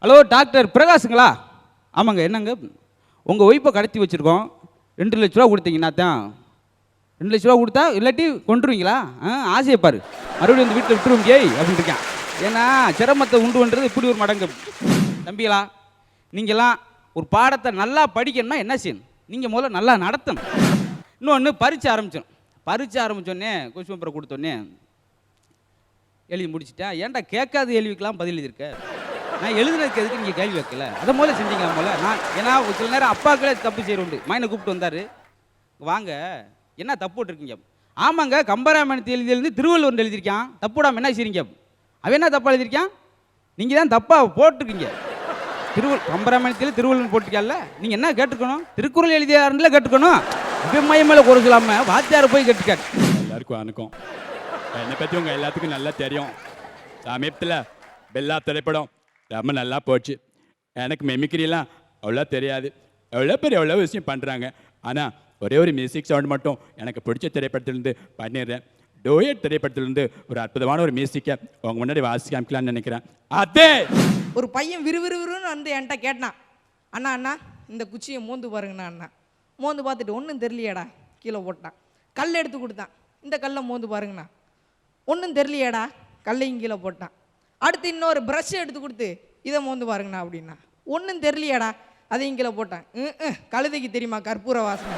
Hello doctor பிரகாஷுங்களா? ஆமாங்க. என்னங்க உங்கள் ஒய்ஃபை கடத்தி வச்சுருக்கோம், 2 லட்ச ரூபா கொடுத்தீங்கன்னா தான். 2 லட்ச ரூபா கொடுத்தா இல்லாட்டி கொண்டுருவீங்களா? ஆசையை பாரு, மறுபடியும் வந்து வீட்டில் விட்டுருவோம் ஏய் அப்படின்னு இருக்கான். ஏன்னா சிரமத்தை உண்டு பண்ணுறது இப்படி ஒரு மடங்கு. தம்பிகளா, நீங்களாம் ஒரு பாடத்தை நல்லா படிக்கணும்னா என்ன செய்யணும்? நீங்கள் முதல்ல நல்லா நடத்தணும். இன்னொன்று பரீட்சை ஆரம்பித்தோடனே கொஸ்டின் பேப்பரை கொடுத்தோடனே எழுதி முடிச்சுட்டேன். ஏன்டா கேட்காத கேள்விக்கெல்லாம் பதில் எழுதியிருக்க? நான் எழுதுனதுக்கு எதுக்கு நீங்கள் கேள்வி வைக்கல? அதை முதல்ல செஞ்சீங்களா முதல்ல? நான் ஏன்னா சில நேரம் அப்பாக்களே தப்பு செய்கிறோண்டு. மைனை கூப்பிட்டு வந்தார், வாங்க என்ன தப்பு போட்டிருக்கீங்க? ஆமாங்க, கம்பராமாயணத்தை எழுதி திருவள்ளுவர் எழுதியிருக்கான், தப்பு விடாமல் என்ன செய்றீங்க? அவன் என்ன தப்பாக எழுதியிருக்கான்? நீங்கள் தான் தப்பாக போட்டிருக்கீங்க. கம்பராமாயணத்தில் திருவள்ளுவர் போட்டிருக்கால, நீங்கள் என்ன கேட்டுக்கணும்? திருக்குறள் எழுதியாருல கேட்டுக்கணும். மையம் மேலே குறை சொல்லாமல் வாத்தியாரை போய் கேட்டுக்காட்டு. எல்லாருக்கும் வணக்கம். என்னை பற்றி உங்கள் எல்லாத்துக்கும் நல்லா தெரியும். சமீபத்தில் பெல்லா திரைப்படம் ரொம்ப நல்லா போச்சு. எனக்கு மெமிக்ரிலாம் அவ்வளோ தெரியாது. எவ்வளோ விஷயம் பண்ணுறாங்க. ஆனால் ஒரே ஒரு மியூசிக் சவுண்ட் மட்டும் எனக்கு பிடிச்ச திரைப்படத்துலேருந்து பண்ணிடுறேன். டோயட் திரைப்படத்துலேருந்து ஒரு அற்புதமான ஒரு மியூசிக்கை உங்கள் முன்னாடி வாசி காமிக்கலான்னு நினைக்கிறேன். அதே ஒரு பையன் விறுவிறுன்னு வந்து என்கிட்ட கேட்டான், அண்ணா அண்ணா இந்த குச்சியை மோந்து பாருங்கண்ணா. அண்ணா மோந்து பார்த்துட்டு ஒன்றும் தெரியலையாடா, கீழே போட்டான். கல் எடுத்து கொடுத்தான், இந்த கல்லை மோந்து பாருங்கண்ணா. ஒன்றும் தெரியலையாடா, கல்லையும் கீழே போட்டான். அடுத்து இன்னொரு ப்ரஷ் எடுத்து கொடுத்து இதை மோந்து பாருங்கண்ணா அப்படின்னா. ஒன்றும் தெரியலையாடா, அதையும் கீழே போட்டான். கழுதைக்கு தெரியுமா கற்பூர வாசனை?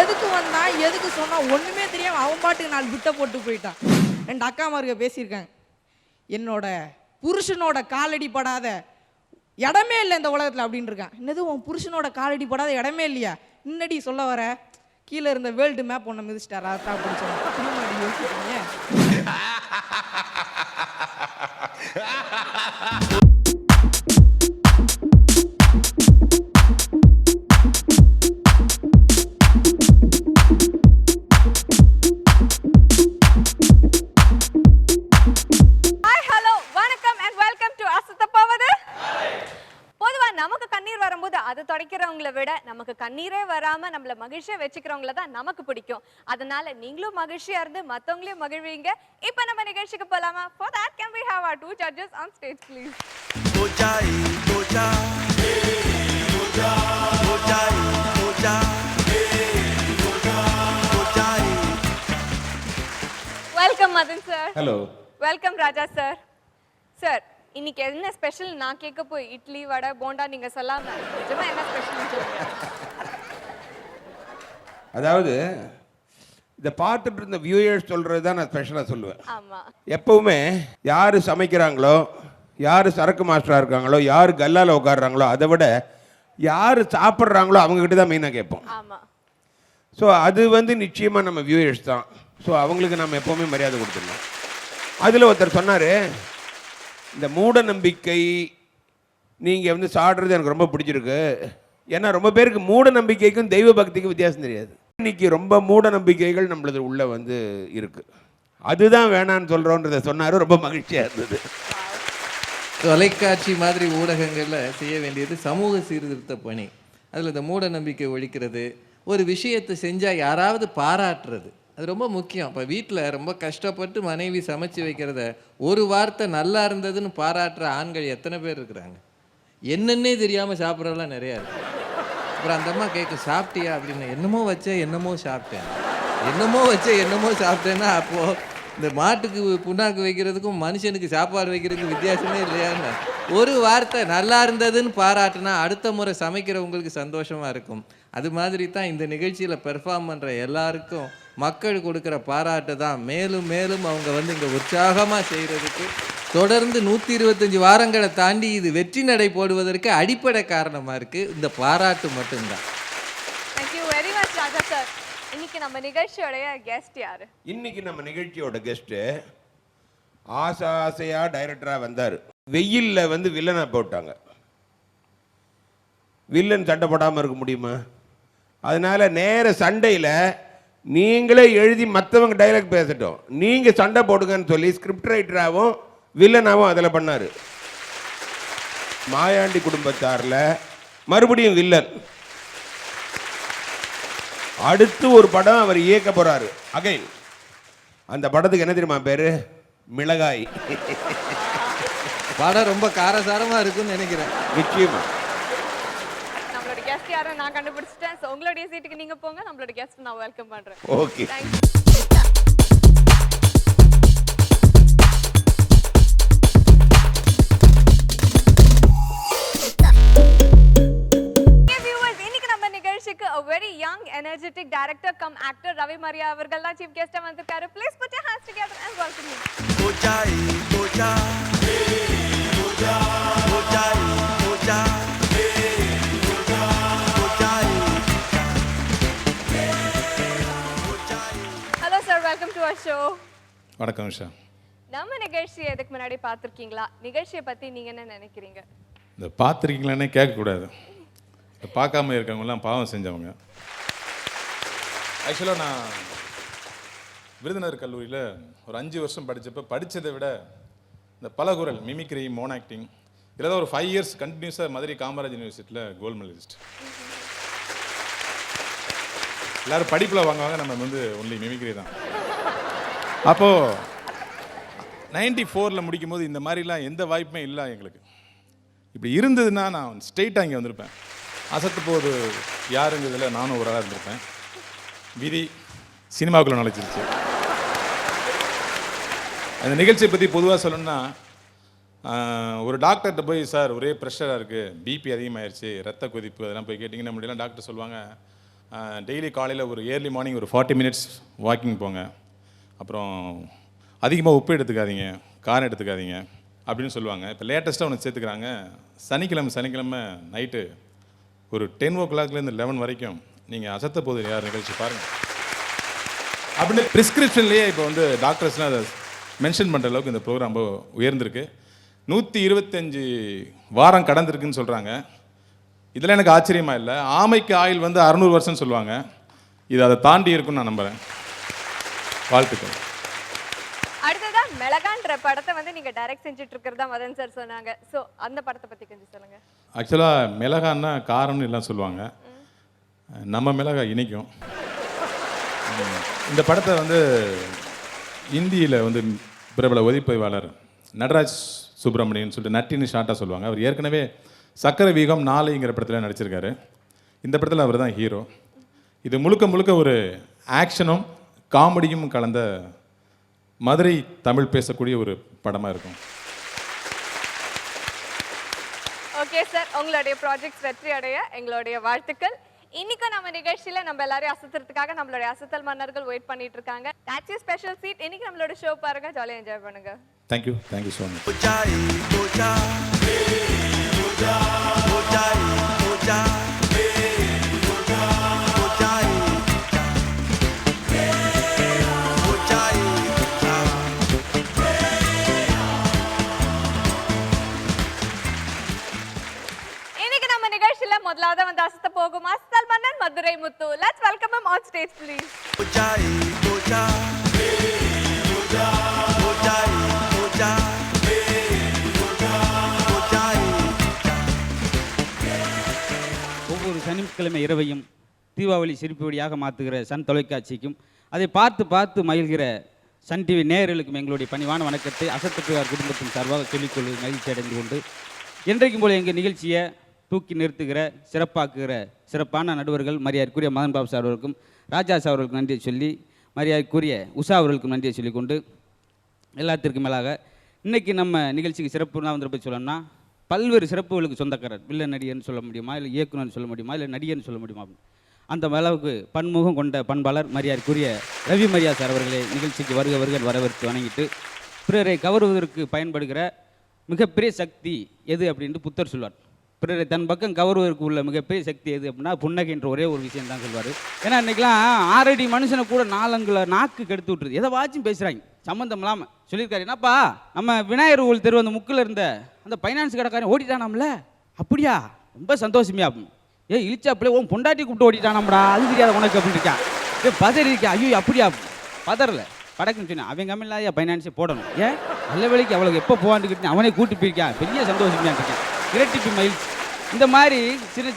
எதுக்கு வந்தான் எதுக்கு சொன்னான் ஒன்றுமே தெரியாமல் அவன் பாட்டுக்கு 4 பிட்டை போட்டு போயிட்டான். 2 அக்காமாருங்க பேசியிருக்காங்க, என்னோட புருஷனோட காலடி படாத இடமே இல்லை இந்த உலகத்தில் அப்படின்னு இருக்கான். என்னது உன் புருஷனோட காலடி படாத இடமே இல்லையா? இன்னடி சொல்ல வர, கீழே இருந்த வேர்ல்டு மேப் ஒன்று மிதிச்சிட்டாரா? அதான் பிடிச்சோம். யோசிக்கிறீங்க. நமக்கு கண்ணீர் வரும்போது அதை தொடக்கிறவங்களை விட நமக்கு கண்ணீரே வராம நம்மள மகிழ்ச்சியா வச்சுக்கிறவங்கள தான் நமக்கு பிடிக்கும். அதனால நீங்களும் மகிழ்ச்சியா இருந்து மத்தவங்களையும் மகிழ்வீங்க. இப்போ நம்ம நிகழ்ச்சிக்கு போலாமா? For that can we have our 2 judges on stage please? Welcome Madan sir. Hello. Welcome Raja sir. Sir, இன்னைக்கு என்ன ஸ்பெஷல் நான் கேட்க போய் இட்லி வடை போண்டா நீங்க சொல்லாம நிஜமா என்ன ஸ்பெஷல் சொல்லுங்க. அதாவது இதை பார்த்துட்டு இருந்த வியூயர்ஸ் சொல்கிறது தான் நான் ஸ்பெஷலாக சொல்லுவேன். ஆமா, எப்பவுமே யார் சமைக்கிறாங்களோ, யார் சரக்கு மாஸ்டராக இருக்காங்களோ, யார் கல்லால் உட்காடுறாங்களோ, அதை விட யார் சாப்பிட்றாங்களோ அவங்கக்கிட்ட தான் மெயினாக கேட்போம். ஆமா. ஸோ அது நிச்சயமாக நம்ம வியூயர்ஸ் தான். ஸோ அவங்களுக்கு நம்ம எப்போவுமே மரியாதை கொடுத்துடணும். அதில் ஒருத்தர் சொன்னார், இந்த மூட நம்பிக்கை நீங்கள் சாடுறது எனக்கு ரொம்ப பிடிச்சிருக்கு. ஏன்னா ரொம்ப பேருக்கு மூட நம்பிக்கைக்கும் தெய்வ பக்திக்கும் வித்தியாசம் தெரியாது. இன்னைக்கு ரொம்ப மூட நம்பிக்கைகள் நம்மளது உள்ள இருக்கு. அதுதான் வேணான்னு சொல்கிறோன்றதை சொன்னார். ரொம்ப மகிழ்ச்சியாக இருந்தது. தொலைக்காட்சி மாதிரி ஊடகங்களில் செய்ய வேண்டியது சமூக சீர்திருத்த பணி. அதில் இந்த மூட நம்பிக்கை ஒழிக்கிறது, ஒரு விஷயத்தை செஞ்சால் யாராவது பாராட்டுறது, அது ரொம்ப முக்கியம். இப்போ வீட்டில் ரொம்ப கஷ்டப்பட்டு மனைவி சமைச்சு வைக்கிறத ஒரு வார்த்தை நல்லா இருந்ததுன்னு பாராட்டுற ஆண்கள் எத்தனை பேர் இருக்கிறாங்க? என்னன்னே தெரியாமல் சாப்பிட்றதெல்லாம் நிறையா இருக்குது. அப்புறம் அந்த அம்மா கேட்கும், சாப்பிட்டியா அப்படின்னு. என்னமோ வச்சேன் என்னமோ சாப்பிட்டேன்னா அப்போது இந்த மாட்டுக்கு புண்ணாக்கு வைக்கிறதுக்கும் மனுஷனுக்கு சாப்பாடு வைக்கிறதுக்கும் வித்தியாசமே இல்லையான்னு. ஒரு வார்த்தை நல்லா இருந்ததுன்னு பாராட்டுனா அடுத்த முறை சமைக்கிறவங்களுக்கு சந்தோஷமாக இருக்கும். அது மாதிரி தான் இந்த நிகழ்ச்சியில் பெர்ஃபார்ம் பண்ணுற எல்லாருக்கும் மக்கள் கொடுக்குற பாராட்டு தான் மேலும் மேலும் அவங்க இங்கே உற்சாகமாக செய்கிறதுக்கு, தொடர்ந்து 125 வாரங்களை தாண்டி இது வெற்றி நடை போடுவதற்கு அடிப்படை காரணமாக இருக்குது இந்த பாராட்டு மட்டும்தான். Thank you very much Raja sir. இன்னைக்கு நம்ம நிகழ்ச்சியோட கெஸ்ட் யாரு? இன்னைக்கு நம்ம நிகழ்ச்சியோட கெஸ்ட்டு ஆசையா டைரக்டராக வந்தார். வெயிலில் வில்லனை போட்டாங்க. வில்லன் சண்டை போடாமல் இருக்க முடியுமா? அதனால நேர சண்டையில் நீங்களே எழுதி மற்றவங்க டைலாக் பேசட்டும், நீங்கள் சண்டை போடுங்கன்னு சொல்லி ஸ்கிரிப்ட் ரைட்டராகவும் வில்லனாகவும் அதில் பண்ணார். மாயாண்டி குடும்பத்தாரில் மறுபடியும் வில்லன். அடுத்து ஒரு படம் அவர் இயக்க போகிறாரு அகைன். அந்த படத்துக்கு என்ன தெரியுமா பேர்? மிளகாய். படம் ரொம்ப காரசாரமாக இருக்குன்னு நினைக்கிறேன். நிச்சயமா. நம்மளோட கெஸ்ட் யாரும் நான் கண்டுபிடிச்சிட்டேன். ஸோ உங்களுடைய சீட்டுக்கு நீங்க போங்க. நம்மளோட கெஸ்ட் நான் வெல்கம் பண்றேன். Okay. Thank you. a very young energetic director come actor Ravi Maria avargal da chief guest vandirkaru. Please put your hands together and welcome him. Pujai puja puja pujai puja Hello sir, welcome to our show. வணக்கம் உஷா. நம்ம நிகழ்ச்சியை எதுக்கு முன்னாடி பார்த்துருக்கீங்களா? நிகழ்ச்சியை பற்றி நீங்கள் என்ன நினைக்கிறீங்க? இந்த பார்த்துருக்கீங்களானே கேட்கக்கூடாது. இந்த பார்க்காம இருக்கவங்கலாம் பாவம் செஞ்சவங்க. ஆக்சுவலாக நான் விருதுநகர் கல்லூரியில் ஒரு 5 வருஷம் படித்ததை விட இந்த பலகுரல் மிமிக்ரி மோன் ஆக்டிங் இதில் தான் ஒரு 5 இயர்ஸ் கண்டினியூஸாக மதுரை காமராஜ் யூனிவர்சிட்டியில் கோல்டு மெடலிஸ்ட். எல்லோரும் படிப்பில் வாங்குவாங்க, நம்ம வந்து ஒன்லி மிமிக்ரி தான். அப்போது 94 முடிக்கும் போது இந்த மாதிரிலாம் எந்த வாய்ப்புமே இல்லை எங்களுக்கு. இப்படி இருந்ததுன்னா நான் ஸ்ட்ரெயிட்டாக இங்கே வந்திருப்பேன். அசத்து போது யாருங்கிறதுல நானும் ஒரு ஆளாக இருந்திருப்பேன். விதி சினிமாவுக்குள்ளே நுழைச்சிருச்சு. அந்த நிகழ்ச்சியை பற்றி பொதுவாக சொல்லணும்னா, ஒரு டாக்டர்கிட்ட போய் சார் ஒரே ப்ரெஷராக இருக்குது, பிபி அதிகமாகிடுச்சு, ரத்த கொதிப்பு அதெல்லாம் போய் கேட்டிங்கன்னா முடியலாம். டாக்டர் சொல்லுவாங்க டெய்லி காலையில் ஒரு ஏர்லி மார்னிங் ஒரு 40 மினிட்ஸ் வாக்கிங் போங்க, அப்புறம் அதிகமாக உப்பு எடுத்துக்காதீங்க, காரம் எடுத்துக்காதீங்க அப்படின்னு சொல்லுவாங்க. இப்போ லேட்டஸ்ட்டாக ஒன்று சேர்த்துக்கிறாங்க, சனிக்கிழமை நைட்டு ஒரு 10 o'clockலேருந்து 11 வரைக்கும் நீங்கள் அசத்த போது யார் நிகழ்ச்சி பாருங்கள் அப்படின்னு ப்ரிஸ்கிரிப்ஷன்லேயே இப்போ வந்து டாக்டர்ஸ்லாம் அதை மென்ஷன் பண்ணுற அளவுக்கு இந்த ப்ரோக்ராம் ரொம்ப உயர்ந்திருக்கு. 125 வாரம் கடந்திருக்குன்னு சொல்கிறாங்க. இதெல்லாம் எனக்கு ஆச்சரியமாக இல்லை. ஆமைக்கு ஆயில் வந்து 600 வருஷம்னு சொல்லுவாங்க. இது அதை தாண்டி இருக்குன்னு நான் நம்புகிறேன். வாழ்த்துக்கள். அடுத்ததா மிளகான்ற படத்தை வந்து நீங்க டைரக்ட் செஞ்சுட்டு இருக்கிறதா மதன் சார் சொன்னாங்க. ஸோ அந்த படத்தை பற்றி கொஞ்சம் சொல்லுங்க. ஆக்சுவலாக மிளகான்னா காரம்னு எல்லாம் சொல்லுவாங்க, நம்ம மிளகா இனிக்கும். இந்த படத்தை வந்து இந்தியில் வந்து பிரபல ஒளிப்பதிவாளர் நடராஜ் சுப்ரமணியன் சொல்லிட்டு நட்டின்னு ஷார்ட்டாக சொல்லுவாங்க. அவர் ஏற்கனவே சக்கரை வீகம் 4ங்கிற படத்தில் நடிச்சிருக்காரு. இந்த படத்தில் அவர் தான் ஹீரோ. இது முழுக்க ஒரு ஆக்ஷனும் காமெடியும் கலந்த மதுரை தமிழ் பேசக்கூடிய ஒரு படமாக இருக்கும். ஓகே சார், உங்களுடைய ப்ராஜெக்ட்ஸ் வெற்றி அடைய எங்களுடைய வாழ்த்துக்கள். இன்னைக்கு நம்ம நிகழ்ச்சியில் நம்ம எல்லாரையும் அசத்துறதுக்காக நம்மளுடைய அசத்தல் மன்னர்கள் வெயிட் பண்ணிட்டு இருக்காங்க. that's your special seat. இன்னைக்கு நம்மளோட ஷோ பாருங்க, ஜாலியாக என்ஜாய் பண்ணுங்க. Thank you so much. முதலாவது வந்து அசத்த போகும் அசத்தல் மன்னன் மதுரை முத்து. Let's welcome him on stage please. ஒவ்வொரு சனிக்கிழமை இரவையும் தீபாவளி சிரிப்பு வழியாக மாற்றுகிற சன் தொலைக்காட்சிக்கும் அதை பார்த்து மகிழ்கிற சன் டிவி நேயர்களுக்கும் எங்களுடைய பணிவான வணக்கத்தை அசத்துக்கார் குடும்பத்தின் சார்பாக சொல்லிக்கொள்ள மகிழ்ச்சி அடைந்து கொண்டு என்றைக்கும் போல எங்கள் நிகழ்ச்சியை தூக்கி நிறுத்துகிற சிறப்பாக்குகிற சிறப்பான நடுவர்கள் மரியாதைக்குரிய மதன் பாபு சார் அவர்களுக்கும் ராஜா சார் அவர்களுக்கு நன்றியை சொல்லி, மரியாதைக்குரிய உஷா அவர்களுக்கும் நன்றியை சொல்லிக்கொண்டு, எல்லாத்திற்கும் மேலாக இன்றைக்கி நம்ம நிகழ்ச்சிக்கு சிறப்பு வந்துட்டு சொல்லணும்னா பல்வேறு சிறப்புகளுக்கு சொந்தக்காரர். வில்லன் நடிகர்னு சொல்ல முடியுமா, இல்லை இயக்குனர்னு சொல்ல முடியுமா, இல்லை நடிகர்னு சொல்ல முடியுமா, அந்த அளவுக்கு பன்முகம் கொண்ட பண்பாளர் மரியாதைக்குரிய ரவி மரியா சார் அவர்களை நிகழ்ச்சிக்கு வருக வரவேற்று வணங்கிட்டு, பிறரை கவருவதற்கு பயன்படுகிற மிகப்பெரிய சக்தி எது அப்படின்ட்டு புத்தர் சொல்வார். பிறரை தன் பக்கம் கவருவதற்கு உள்ள மிகப்பெரிய சக்தி எது அப்படின்னா புன்னகைன்ற ஒரே ஒரு விஷயம் தான் சொல்வார். ஏன்னா இன்றைக்கெலாம் 6 அடி மனுஷனை கூட 4 அங்குல நாக்கு கெடுத்து விட்டுருது. எதை வாச்சும் பேசுகிறாங்க சம்மந்தம் இல்லாமல். சொல்லியிருக்காரு, என்னப்பா நம்ம விநாயகர் கோவில் தெரு அந்த முக்கில் இருந்த அந்த ஃபைனான்ஸ் கடைக்காரன் ஓடிட்டானாம்ல, அப்படியா, ரொம்ப சந்தோஷமே அப்படின்னு. இழிச்சாப்பிலே உன் பொண்டாட்டி கூப்பிட்டு ஓடிட்டானாம்டா, அது தெரியாத உனக்கு அப்படின்னு இருக்கான். பதறி இருக்கா, ஐயோ அப்படியா, பதறல படக்குன்னு சொன்னேன். அவன் கம்மியில்லாத ஃபைனான்ஸே போடணும். நல்ல வேலைக்கு அவளுக்கு எப்போ போவான்ட்டு அவனே கூட்டு போயிருக்கான், பெரிய சந்தோஷமே இருக்கேன், இரட்டிப்பு மகிழ்ச்சி. இந்த மாதிரி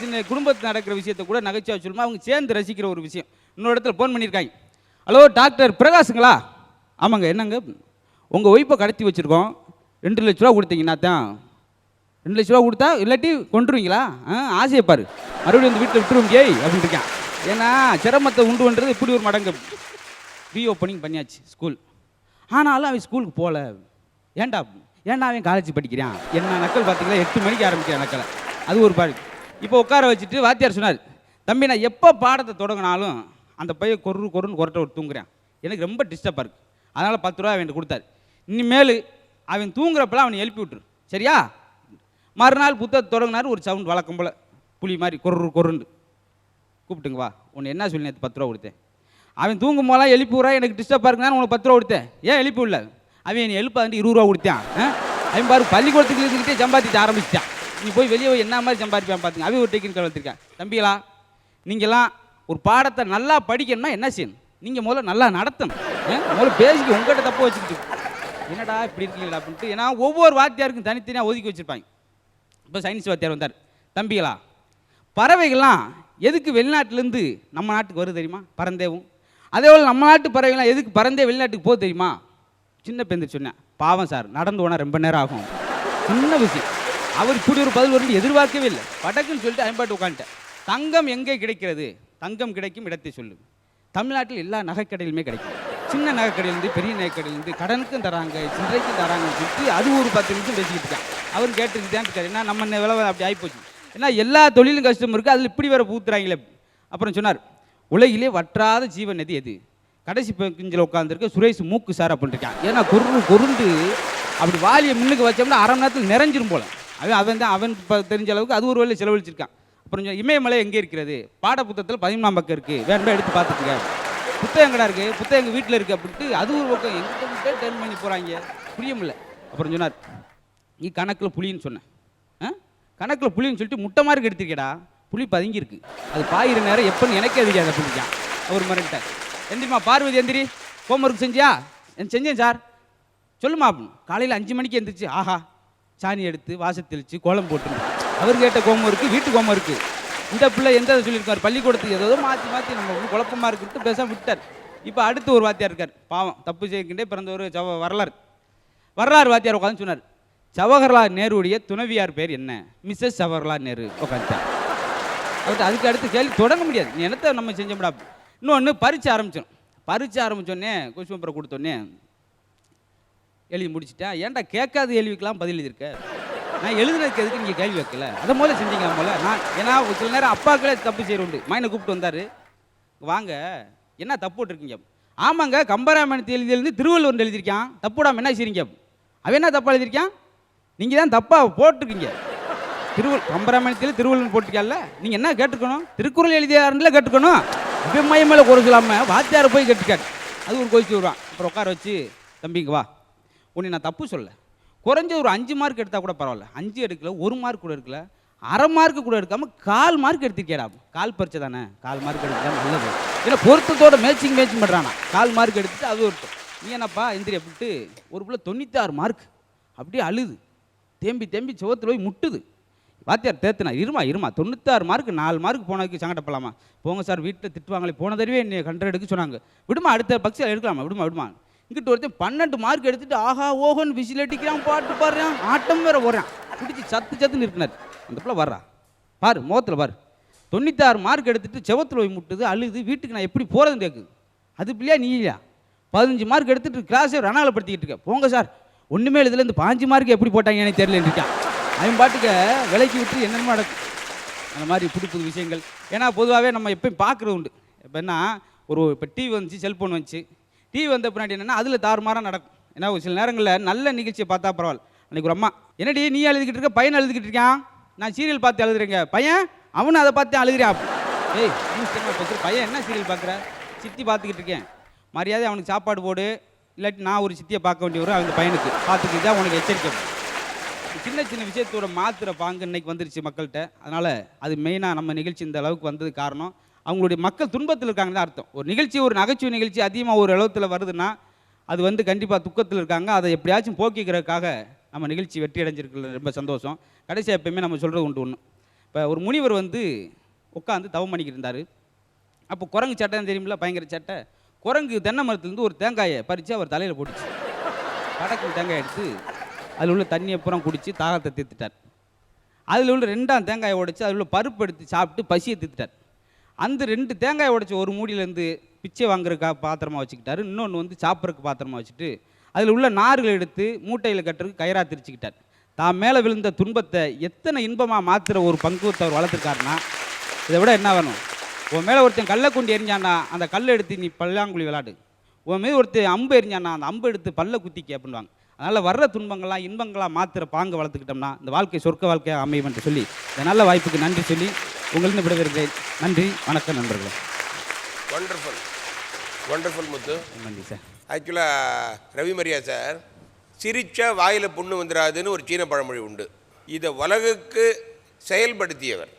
சின்ன குடும்பத்தில் நடக்கிற விஷயத்தை கூட நகைச்சுவை சொல்லுமா அவங்க சேர்ந்து ரசிக்கிற ஒரு விஷயம். இன்னொரு இடத்துல ஃபோன் பண்ணியிருக்காங்க, ஹலோ டாக்டர் பிரகாஷுங்களா? ஆமாங்க, என்னங்க? உங்கள் ஒய்ஃபை கடத்தி வச்சுருக்கோம், 2 லட்ச ரூபா கொடுத்தீங்கன்னா தான் 2 லட்ச ரூபா கொடுத்தா இல்லாட்டி கொண்டுருவீங்களா? ஆசையை பாரு, மறுபடியும் வந்து வீட்டில் விட்டுருவோம் ஏய் அப்படின்னு இருக்கான். ஏன்னா சிரமத்தை உண்டு பண்ணுறது இப்படி ஒரு மடங்கு. ரீஓப்பனிங் பண்ணியாச்சு ஸ்கூல், ஆனாலும் அவன் ஸ்கூலுக்கு போகல. ஏன்டா அவன் காலேஜ் படிக்கிறான். என்ன நக்கல் பார்த்தீங்களா, 8 மணிக்கு ஆரம்பிக்கிறான் நக்கலை. அது ஒரு பாடு. இப்போ உட்கார வச்சுட்டு வாத்தியார் சொன்னார், தம்பி நான் எப்போ பாடத்தை தொடங்கினாலும் அந்த பையன் கொருன்னு கொரட்டை ஒரு தூங்குறான், எனக்கு ரொம்ப டிஸ்டர்பாக இருக்குது, அதனால் 10 ரூபா அவன் கொடுத்தாரு. இனிமேல் அவன் தூங்குறப்பெல்லாம் அவனை எழுப்பி விட்டுரு, சரியா? மறுநாள் புத்தகத்தை தொடங்கினார், ஒரு சவுண்ட் வழக்கம் போல் புலி மாதிரி கொருன்னு கூப்பிட்டுங்க வா, உன்னை என்ன சொல்லி நேற்று 10 ரூபா கொடுத்தேன். அவன் தூங்கும் போதெல்லாம் எழுப்பி விட்றா, எனக்கு டிஸ்டர்பாக இருக்குன்னு உனக்கு 10 ரூபா கொடுத்தேன், ஏன் எழுப்பி விடல? அவன் என்னை எழுப்பாண்டி 20 ரூபா கொடுத்தான். அவன் பாரு பள்ளிக்கூடத்துக்கு இருந்துக்கிட்டே சம்பாதிச்சு ஆரம்பிச்சிட்டான். நீ போய் வெளியே போய் என்ன மாதிரி சம்பாதிப்பான் பார்த்துங்க. அவன் ஒரு டெக்னிக்கல் வளர்த்துருக்கான். தம்பிகளா, நீங்களாம் ஒரு பாடத்தை நல்லா படிக்கணும்னா என்ன செய்யணும்? நீங்கள் முதல்ல நல்லா நடத்தணும். முதல்ல பேசிக்க, உங்கள்கிட்ட தப்பு வச்சுக்கிட்டு என்னடா இப்படி இருக்கீங்களா அப்படின்ட்டு. ஏன்னா ஒவ்வொரு வாத்தியாருக்கும் தனித்தனியாக ஒதுக்கி வச்சுருப்பாங்க. இப்போ சயின்ஸ் வாத்தியார் வந்தார், தம்பிகளா பறவைகள்லாம் எதுக்கு வெளிநாட்டிலேருந்து நம்ம நாட்டுக்கு வருது தெரியுமா? பறந்தேவும். அதே போல் நம்ம நாட்டு பறவைகள்லாம் எதுக்கு பறந்தே வெளிநாட்டுக்கு போகுது தெரியுமா? சின்ன பேருந்து சொன்னேன், பாவம் சார் நடந்து போனால் ரொம்ப நேரம் ஆகும். சின்ன விஷயம். அவர் இப்படி ஒரு பதில் வரும்னு எதிர்பார்க்கவே இல்லை. படக்குன்னு சொல்லிட்டு ஐம்பாட்டு உட்காந்துட்டேன். தங்கம் எங்கே கிடைக்கிறது? தங்கம் கிடைக்கும் இடத்தை சொல்லு. தமிழ்நாட்டில் எல்லா நகைக்கடையிலுமே கிடைக்கும். சின்ன நகைக்கடையிலேருந்து பெரிய நகைக்கடையிலேருந்து கடனுக்கும் தராங்க, சில்லறைக்கும் தராங்கன்னு சொல்லிட்டு அது ஒரு 10 நிமிஷம் பேசிக்கிட்டு இருக்கேன். அவர் கேட்டுக்கிட்டேன் இருக்காரு, ஏன்னா நம்ம விலை அப்படி ஆகிப்போச்சு. ஏன்னா எல்லா தொழிலும் கஷ்டம் இருக்குது, அதில் இப்படி வேறு பூத்துறாங்களே. அப்புறம் சொன்னார், உலகிலே வற்றாத ஜீவன் நதி எது? கடைசி கிஞ்சில் உட்காந்துருக்க சுரேஷ் மூக்கு சார் அப்படின்னு இருக்கான். ஏன்னா கொருண்டு அப்படி வாலியை முன்னுக்கு வச்சோம்னா 1/2 மணி நேரத்தில் நிறைஞ்சிரும் போல. அவன் தெரிஞ்ச அளவுக்கு அது ஒரு வேலை செலவழிச்சிருக்கான். அப்புறம் இமயமலை எங்கே இருக்கிறது? பாட புத்தகத்தில் 13ஆம் பக்கம் இருக்குது, வேணுமா எடுத்து பார்த்துக்குங்க. புத்தகம் எங்கடா இருக்குது? புத்தகம் எங்கள் வீட்டில் இருக்குது அப்படின்ட்டு அது ஒரு பக்கம் எங்கிட்ட டேர்ன் பண்ணி போகிறாங்க, புரிய முடியல. அப்புறம் சொன்னார், நீ கணக்கில் புளின்னு சொன்னேன், கணக்கில் புளின்னு சொல்லிட்டு முட்டை மார்க் எடுத்துருக்கேடா, புளி பதுங்கியிருக்கு, அது பாயிற நேரம் எப்போன்னு எனக்கே தெரியாது அப்படின்ட்டான். அவர் மறந்துட்டார். எந்திரிமா பார்வதி, எந்திரி, ஹோம்ஒர்க் செஞ்சியா? செஞ்சேன் சார். சொல்லுமா அப்படின்னு. காலையில் 5 மணிக்கு எந்திரிச்சு ஆஹா சாணி எடுத்து வாசல் தெளித்து கோலம் போட்டுருங்க. அவர் கேட்ட ஹோம்ஒர்க்கு வீட்டு ஹோம்ஒர்க்கு. இந்த பிள்ளை எந்த சொல்லியிருக்கார், பள்ளிக்கூடத்துக்கு ஏதோ மாற்றி நம்ம ஒன்றும் குழப்பமாக இருக்குன்ட்டு பேசாமல் விட்டார். இப்போ அடுத்து ஒரு வாத்தியார் இருக்கார், பாவம் தப்பு செய்கின்றே பிறந்த ஒரு வரலாறு வாத்தியார் உட்காந்து சொன்னார், ஜவஹர்லால் நேருடைய துணைவியார் பேர் என்ன? மிஸ்ஸஸ் ஜவஹர்லால் நேரு. உட்காந்துட்டார். அவர்கிட்ட அதுக்கு அடுத்து கேள்வி தொடங்க முடியாது, நீ என்னத்தை நம்ம செஞ்சோம்டா. இன்னொன்று பரீட்சை ஆரம்பித்தோடனே கொஸ்டின் பேப்பரை கொடுத்தோடனே எழுதி முடிச்சுட்டேன். ஏன்டா கேட்காத கேள்விக்கெல்லாம் பதில் எழுதியிருக்க? நான் எழுதுனதுக்கு எதுக்கு நீங்கள் கேள்வி வைக்கல? அதை முதல்ல செஞ்சீங்களா போல. நான் ஏன்னா சில நேரம் அப்பாக்களே தப்பு செய்கிறோண்டு. மைனை கூப்பிட்டு வந்தார், வாங்க என்ன தப்பு போட்டிருக்கீங்க? ஆமாங்க கம்பராமாயணத்தை எழுதியிருந்து திருவள்ளுவர் எழுதியிருக்கான், தப்புடாமல் என்ன செய்றீங்க? அவன் என்ன தப்பாக எழுதியிருக்கான்? நீங்கள் தான் தப்பாக போட்டிருக்கீங்க. கம்பராமாயணத்தில் திருவள்ளுவர் போட்டிருக்கால, நீங்கள் என்ன கேட்டுக்கணும்? திருக்குறள் எழுதியாருல கேட்டுக்கணும். இப்போ மையம் மேலே குறை சொல்லாமல் வாத்தியாரை போய் கேட்டுக்காரு. அது ஒரு கோயிச்சு வருவான். அப்புறம் உட்கார வச்சு, தம்பிங்க வா, உன்னை நான் தப்பு சொல்ல, குறைஞ்ச ஒரு 5 மார்க் எடுத்தால் கூட பரவாயில்ல. 5 எடுக்கல, 1 மார்க் கூட எடுக்கல, அரை மார்க்கு கூட எடுக்காமல் 1/4 மார்க் எடுத்துக்கேடா. 1/4 பரிச்சை தானே, 1/4 மார்க் எடுத்துட்டா நல்லது. ஏன்னா பொருத்தத்தோட மேட்சிங் பண்ணுறானா. 1/4 மார்க் எடுத்துட்டு அது ஒரு நீ என்னப்பா எந்திரி அப்படின்ட்டு. ஒரு பிள்ளை 96 மார்க் அப்படியே அழுது தேம்பி சுவத்தில் போய் முட்டுது. வாத்தியார் தேத்துனா, இருமா 96 மார்க் 4 மார்க் போனதுக்கு சங்கடப்படலாமா? போங்க சார் வீட்டில் திட்டுவாங்களே, போன தடவை என்னை 100 எடுக்க சொன்னாங்க, விடுமா அடுத்த பக்ஸில் எடுக்கலாமா, விடுமா. இங்கிட்ட ஒருத்தன் 12 மார்க் எடுத்துட்டு ஆஹா ஓஹோன்னு விசில் அடிக்கிறான், பாட்டு பாடுறான், ஆட்டம் வேற போடுறான், பிடிச்சி சத்துன்னு இருக்கிறார். அந்த பிள்ளை வர்றா பாரு, முகத்தில் பாரு, 96 மார்க் எடுத்துட்டு செவத்தில் போய் முட்டுது, அழுது, வீட்டுக்கு நான் எப்படி போகிறதுன்னு கேட்குது. அது பிள்ளையா நீ இல்லையா? 15 மார்க் எடுத்துட்டு கிளாஸே ரணாலப்படுத்திக்கிட்டு இருக்க. போங்க சார் ஒன்றுமே இதுலேருந்து 5 மார்க் எப்படி போட்டாங்க எனக்கு தெரியலன்னு இருக்கான். அவன் பாட்டுக்க விலைக்கு விட்டு என்னென்ன நடக்கும். அந்த மாதிரி புது விஷயங்கள். ஏன்னா பொதுவாகவே நம்ம எப்பயும் பார்க்குறது உண்டு. இப்போ என்ன இப்போ டிவி வந்துச்சு, செல்ஃபோன் வந்துச்சு. டிவி வந்த பின்னாடி என்னென்னா அதில் தாறுமாறாக நடக்கும். ஏன்னா ஒரு சில நேரங்களில் நல்ல நிகழ்ச்சியை பார்த்தா பரவாயில்ல. அன்றைக்கி ஒரு அம்மா, என்னடி நீ எழுதிக்கிட்டு இருக்க, பையன் எழுதிக்கிட்டு இருக்கான், நான் சீரியல் பார்த்து எழுதுறேங்க, பையன் அவனை அதை பார்த்து அழுகிறான். ஏய் பேசுகிற பையன் என்ன சீரியல் பார்க்குற? சித்தி பார்த்துக்கிட்டு இருக்கேன், மரியாதை அவனுக்கு சாப்பாடு போடு, இல்லாட்டி நான் ஒரு சித்தியை பார்க்க வேண்டிய வரும் அந்த பையனுக்கு, பார்த்துக்கிட்டு தான் உனக்கு எச்சரிக்கை. சின்ன விஷயத்தோட மாத்திர பாங்கு இன்னைக்கு வந்துருச்சு மக்கள்கிட்ட. அதனால் அது மெயினாக நம்ம நிகழ்ச்சி இந்த அளவுக்கு வந்தது காரணம் அவங்களுடைய மக்கள் துன்பத்தில் இருக்காங்கன்னு தான் அர்த்தம். ஒரு நிகழ்ச்சி, ஒரு நகைச்சுவை நிகழ்ச்சி அதிகமாக ஒரு அளவுத்தில் வருதுன்னா அது கண்டிப்பாக துக்கத்தில் இருக்காங்க. அதை எப்படியாச்சும் போக்கிக்கிறதுக்காக நம்ம நிகழ்ச்சி வெற்றி அடைஞ்சிருக்கிறது ரொம்ப சந்தோஷம். கடைசியாக எப்பயுமே நம்ம சொல்கிறது ஒன்று. இப்போ ஒரு முனிவர் உட்காந்து தவம் பண்ணிக்கிட்டு இருந்தார். அப்போ குரங்கு சட்டைன்னு தெரியுமில்ல, பயங்கர சட்டை. குரங்கு தென்னை மரத்துலேருந்து ஒரு தேங்காயை பறித்து அவர் தலையில் போட்டுச்சு. கடக்கும் தேங்காய் எடுத்து அதில் உள்ள தண்ணியை பூரா குடித்து தாகத்தை தீர்த்துட்டார். அதில் உள்ள 2ஆம் தேங்காயை உடைச்சி அதில் உள்ள பருப்பு எடுத்து சாப்பிட்டு பசியை தீர்த்துட்டார். அந்த 2 தேங்காயை உடைச்சி ஒரு மூடியிலேருந்து பிச்சை வாங்குறதுக்கா பாத்திரமா வச்சுக்கிட்டாரு, இன்னொன்று வந்து சாப்பிட்றதுக்கு பாத்திரமா வச்சுட்டு அதில் உள்ள நார்களை எடுத்து மூட்டையில் கட்டுறதுக்கு கயிறாக திரிச்சுக்கிட்டார். தான் மேலே விழுந்த துன்பத்தை எத்தனை இன்பமாக மாற்றுற ஒரு பக்குவத்தை அவர் வளர்த்துருக்காருன்னா இதை விட என்ன வேணும்? உன் மேலே ஒருத்தன் கல்லை கொண்டு எரிஞ்சான்னா அந்த கல்லை எடுத்து நீ பல்லாங்குழி விளாடு. உன் மீது ஒருத்தர் அம்பு எரிஞ்சான்னா அந்த அம்பு எடுத்து பல்ல குத்திக்க அப்படின்வாங்க. அதனால் வர்ற துன்பங்கள்லாம் இன்பங்களாக மாற்றுற பாங்க வளர்த்துக்கிட்டோம்னா இந்த வாழ்க்கை சொர்க்க வாழ்க்கையாக அமையும் என்று சொல்லி இந்த நல்ல வாய்ப்புக்கு நன்றி சொல்லி உங்களிருந்து விடைபெறுகிறேன். நன்றி, வணக்கம் நண்பர்களே. ஒண்டர்ஃபுல் ஒண்டர்ஃபுல் முத்து. நன்றி சார். ஆக்சுவலாக ரவி மரியா சார், சிரிச்சா வாயில் புண்ணு வந்துடாதுன்னு ஒரு சீன பழமொழி உண்டு. இதை உலகுக்கு செயல்படுத்தியவர்.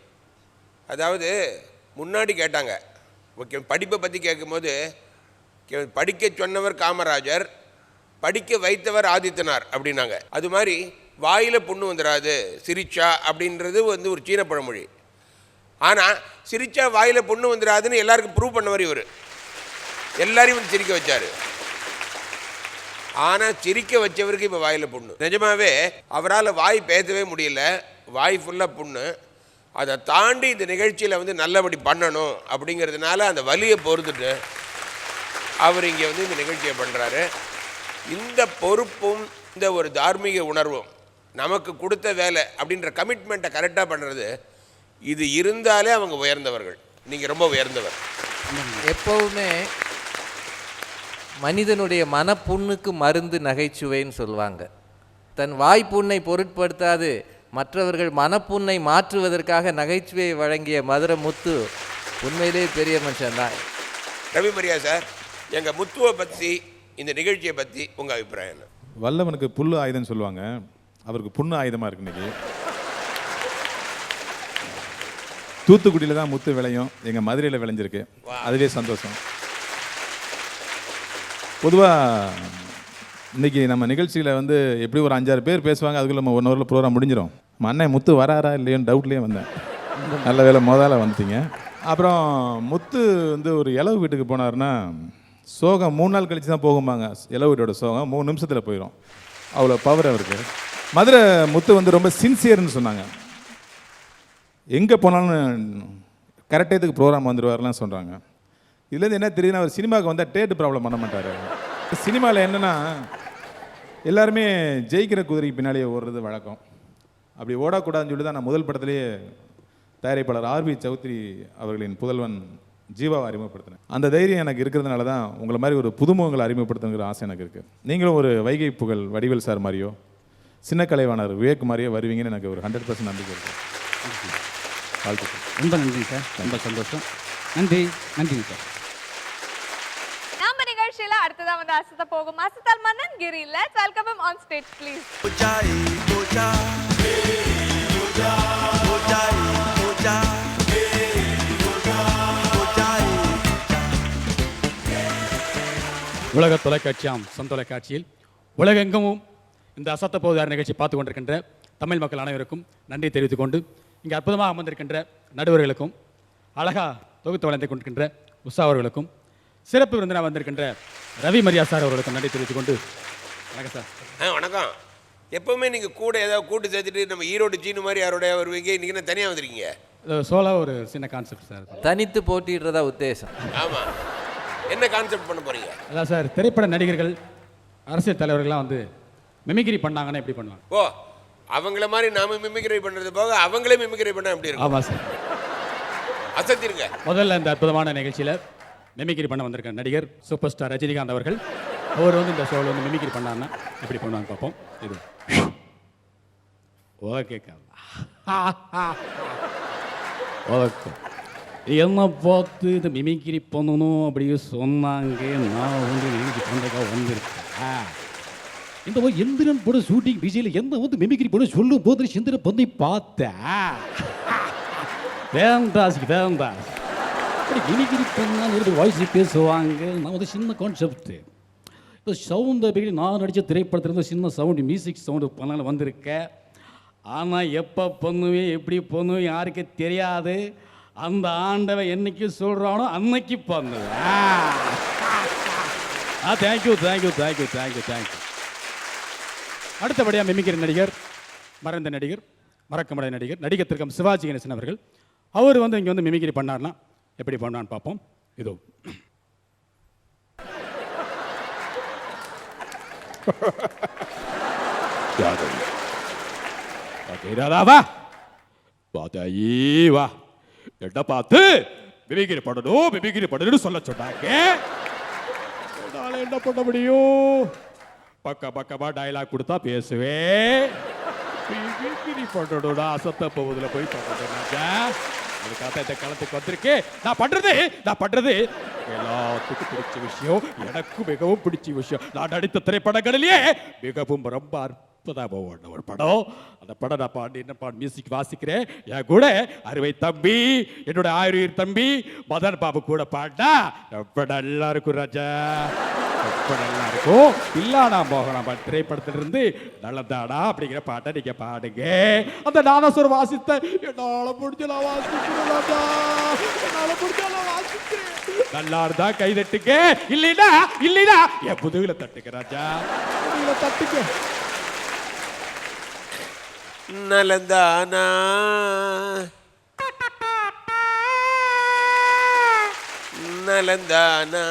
அதாவது முன்னாடி கேட்டாங்க, ஓகே, படிப்பை பற்றி கேட்கும்போது படிக்க சொன்னவர் காமராஜர், படிக்க வைத்தவர் ஆதித்தனார் அப்படின்னாங்க. அது மாதிரி வாயில் புண்ணு வந்துடாது சிரிச்சா அப்படின்றது வந்து ஒரு சீன பழமொழி. ஆனால் சிரிச்சா வாயில் புண்ணு வந்துடாதுன்னு எல்லாருக்கும் ப்ரூவ் பண்ணவர் இவர். எல்லாரையும் வந்து சிரிக்க வச்சார். ஆனால் சிரிக்க வச்சவருக்கு இப்போ வாயில் புண்ணு. நிஜமாவே அவரால் வாய் பேசவே முடியல, வாய் ஃபுல்லாக புண்ணு. அதை தாண்டி இந்த நிகழ்ச்சியில் வந்து நல்லபடி பண்ணணும் அப்படிங்கிறதுனால அந்த வலியை பொறுத்துட்டு அவர் இங்கே வந்து இந்த நிகழ்ச்சியை பண்ணுறாரு. இந்த பொறுப்பும் இந்த ஒரு தார்மீக உணர்வும் நமக்கு கொடுத்த வேலை அப்படின்ற கமிட்மெண்ட்டை கரெக்டாக பண்ணுறது, இது இருந்தாலே அவங்க உயர்ந்தவர்கள். நீங்கள் ரொம்ப உயர்ந்தவர். எப்பவுமே மனிதனுடைய மனப்புண்ணுக்கு மருந்து நகைச்சுவைன்னு சொல்லுவாங்க. தன் வாய்ப்புண்ணை பொருட்படுத்தாது மற்றவர்கள் மனப்புண்ணை மாற்றுவதற்காக நகைச்சுவையை வழங்கிய மதுரை முத்து உண்மையிலே பெரிய மனுஷன்தான். ரவி மரியா சார், எங்கள் முத்துவை பற்றி இந்த நிகழ்ச்சியை பற்றி உங்கள் அபிப்பிராயம் என்ன? வல்லவனுக்கு புல்லு ஆயுதம்னு சொல்லுவாங்க, அவருக்கு புண்ணு ஆயுதமாக இருக்கு இன்னைக்கு. தூத்துக்குடியில் தான் முத்து விளையும், எங்கள் மதுரையில் விளைஞ்சிருக்கு. அதுவே சந்தோஷம். பொதுவாக இன்றைக்கி நம்ம நிகழ்ச்சியில் வந்து எப்படி ஒரு 5-6 பேர் பேசுவாங்க, அதுக்குள்ள நம்ம 1 ஹவரில் ப்ரோக்ராம் முடிஞ்சிடும். அண்ணன் முத்து வராரா இல்லையோன்னு டவுட்லேயே வந்தேன். நல்ல வேலை முதல்ல வந்துட்டீங்க. அப்புறம் முத்து வந்து ஒரு இளவு வீட்டுக்கு போனார்னா சோகம் 3 நாள் கழித்து தான் போகும்பாங்க. இளவு வீட்டோட சோகம் 3 நிமிஷத்தில் போயிடும், அவ்வளோ பவர் அவருக்கு. மதுரை முத்து வந்து ரொம்ப சின்சியர்னு சொன்னாங்க. எங்கே போனாலும் கரெக்டேத்துக்கு ப்ரோக்ராம் வந்துடுவார்லாம் சொல்கிறாங்க. இதுலேருந்து என்ன தெரியுதுன்னா, அவர் சினிமாவுக்கு வந்தால் டேட்டு ப்ராப்ளம் பண்ண மாட்டார். சினிமாவில் என்னென்னா எல்லாருமே ஜெயிக்கிற குதிரைக்கு பின்னாலேயே ஓடுறது வழக்கம். அப்படி ஓடக்கூடாதுன்னு சொல்லி தான் நான் முதல் படத்திலேயே தயாரிப்பாளர் ஆர்பி சௌத்ரி அவர்களின் புதல்வன் ஜீவாவை அறிமுகப்படுத்தினேன். அந்த தைரியம் எனக்கு இருக்கிறதுனால தான் உங்களை மாதிரி ஒரு புதுமுகங்களை அறிமுகப்படுத்தணுங்கிற ஆசை எனக்கு இருக்குது. நீங்களும் ஒரு வைகை புகழ் வடிவேல் சார் மாதிரியோ சின்ன கலைவாணர் விவேக் மாதிரியோ வருவீங்கன்னு எனக்கு ஒரு 100% நம்பிக்கை இருக்குது. வாழ்த்துக்கள். ரொம்ப நன்றி சார், ரொம்ப சந்தோஷம். நன்றி நன்றி சார். நம்ம நிகழ்ச்சியில அடுத்ததா வந்து அசத்த போகும் அசத்தல் மன்னன் Giri. Let's welcome him on stage please. உலக தொலைக்காட்சியாம் சன் தொலைக்காட்சியில் உலகெங்கும் இந்த அசத்த போதார் நிகழ்ச்சி பார்த்து கொண்டிருக்கின்ற தமிழ் மக்கள் அனைவருக்கும் நன்றி தெரிவித்துக் கொண்டு, இங்கே அற்புதமாக அமர்ந்திருக்கின்ற நடுவர்களுக்கும் அழகா தொகுத்து வளர்ந்து கொண்டிருக்கின்ற உஷா அவர்களுக்கும் சிறப்பு விருந்தினர் வந்திருக்கின்ற ரவி மரியா சார் அவர்களுக்கும் நன்றி தெரிவித்துக் கொண்டு, வணக்கம் சார். வணக்கம். எப்போவுமே நீங்கள் கூட ஏதாவது கூட்டு சேர்த்துட்டு நம்ம ஈரோடு சீனு மாதிரி யாரோட வருவீங்க, இன்றைக்கி என்ன தனியாக வந்திருக்கீங்க? சோலா ஒரு சின்ன கான்செப்ட் சார். தனித்து போட்டிடுறதா உத்தேசம். ஆமாம். என்ன கான்செப்ட் பண்ண போகிறீங்க? அதான் சார், திரைப்பட நடிகர்கள் அரசியல் தலைவர்கள்லாம் வந்து மிமிக்ரி பண்ணாங்கன்னா எப்படி பண்ணுவாங்க? ஓ, அவங்கள மாதிரி நாம மிமிக்ரி பண்ணுறது போக அவங்களே மிமிக்ரி பண்ணால் எப்படி இருக்கும்? ஆமாம் சார். அசத்திருங்க. முதல்ல இந்த அற்புதமான நிகழ்ச்சியில் மிமிக்ரி பண்ண வந்திருக்க நடிகர் சூப்பர் ஸ்டார் ரஜினிகாந்த் அவர்கள், அவர் வந்து இந்த ஷோவில் வந்து மிமிக்ரி பண்ணாருன்னா எப்படி பண்ணுவாங்க பார்ப்போம். இது ஓகே ஓகே. என்னை பார்த்து இந்த மிமிக்ரி பண்ணணும் அப்படின்னு சொன்னாங்க. நான் வந்து மிமிக்ரி பண்ணுறதுக்காக வந்திருக்கேன். இந்த ஒரு எந்திரன் போட ஷூட்டிங் பிஸியில் என்ன வந்து மிமிக்ரி போட சொல்லும் போது செந்திர பண்ணி பார்த்தேன். வேண்டாம் வேண்டாம், அப்படி மிமிக்ரி பண்ணால் வாய்ஸ் பேசுவாங்க. நான் வந்து சின்ன கான்செப்ட் இப்போ சவுண்டை போய் நான் நடித்த திரைப்படத்துலேருந்து சின்ன சவுண்டு மியூசிக் சவுண்டு பண்ணாலும் வந்திருக்கேன். ஆனால் எப்போ பண்ணுவேன் எப்படி பண்ணுவேன் யாருக்கு தெரியாது. அந்த ஆண்டவன் என்னைக்கு சொல்கிறானோ அன்னைக்கு பண்ணுவேன். Thank you thank you thank you thank you thank you. அடுத்தபடியாக மிமிக்கிற நடிகர், மறைந்த நடிகர், மறக்கமுடைய நடிகர், நடிகர் திலகம் சிவாஜி கணேசன் அவர்கள். அவர் வந்து இங்கே வந்து மிமிக்ரி பண்ணார்னா எப்படி பண்ணான்னு பார்ப்போம். இதோ ராதாவா பாதாயி வா எட்ட பார்த்து மிமிக்ரி பண்ணணும்னு சொல்ல சொன்னாங்க. என்னால என்ன பண்ண முடியும்? பக்கமா டயலாக் கொடுத்தா பேசுவேன். மிமிக்ரி பண்ணணும்னா அசத்த போவதில் போய் பண்ணணும்னாங்க. அதுக்காக இந்த களத்துக்கு வந்திருக்கேன். நான் பண்றது எல்லாத்துக்கும் பிடிச்ச விஷயம், எனக்கு மிகவும் பிடிச்ச விஷயம். நான் நடித்த திரைப்படங்களிலேயே மிகவும் ரொம்ப அற்புதமான ஒரு படம். அந்த படம் நான் பாடி மியூசிக் வாசிக்கிறேன். என் கூட அறுவை தம்பி, என்னோட ஆயுர் தம்பி மதன் பாபு கூட பாடினா ரொம்ப நல்லா இருக்கும் ராஜா, ரொம்ப நல்லா இருக்கும். இல்லாடா மோகனம் திரைப்படத்திலிருந்து நல்லதாடா அப்படிங்கிற பாட்டை நீங்க பாடுங்க. அந்த நாதஸ்வரம் வாசித்த என்னால முடிஞ்ச நான் வாசிக்கிறேன் ராஜா, என்னால முடிஞ்ச நான் வாசிக்கிறேன். நல்லா இருந்தா கை தட்டுங்க, இல்லைன்னா என் புதுவில தட்டுங்க ராஜா, புதுவில தட்டுங்க. நலந்தானா நலந்தானா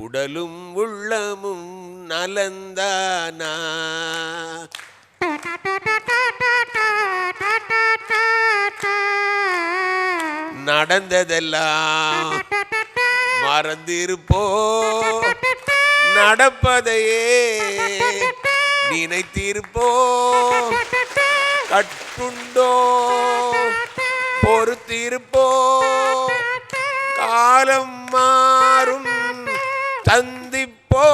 உடலும் உள்ளமும் நலந்தானா நடந்ததெல்லாம் மறந்திருப்போ, நடப்பதையே நினைத்திருப்போ, கட்டுண்டோ பொறுத்திருப்போ, காலம் மாறும் சந்திப்போ.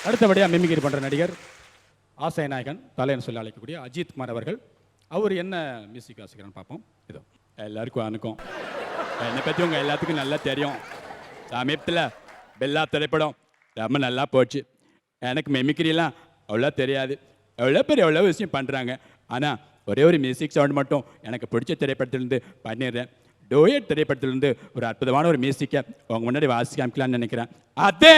அடுத்தபடியாக மிமிக்ரி பண்ணுற நடிகர், ஆசை நாயகன், தலைன்னு சொல்லி அழைக்கக்கூடிய அஜித் குமார் அவர்கள். அவர் என்ன மியூசிக் வாசிக்கிறான்னு பார்ப்போம். இதோ எல்லாருக்கும் அனுக்கும் என்னை பற்றி உங்கள் எல்லாத்துக்கும் நல்லா தெரியும். சமீபத்தில் பெல்லா திரைப்படம் ரொம்ப நல்லா போச்சு. எனக்கு மிமிக்ரிலாம் அவ்வளோ தெரியாது. எவ்வளோ விஷயம் பண்ணுறாங்க. ஆனால் ஒரே ஒரு மியூசிக் சவுண்ட் மட்டும் எனக்கு பிடிச்ச திரைப்படத்திலேருந்து பண்ணிடுறேன். டோயட் திரைப்படத்திலேருந்து ஒரு அற்புதமான ஒரு மியூசிக்கை உங்க முன்னாடி வாசி காமிக்கலான்னு நினைக்கிறேன். அதே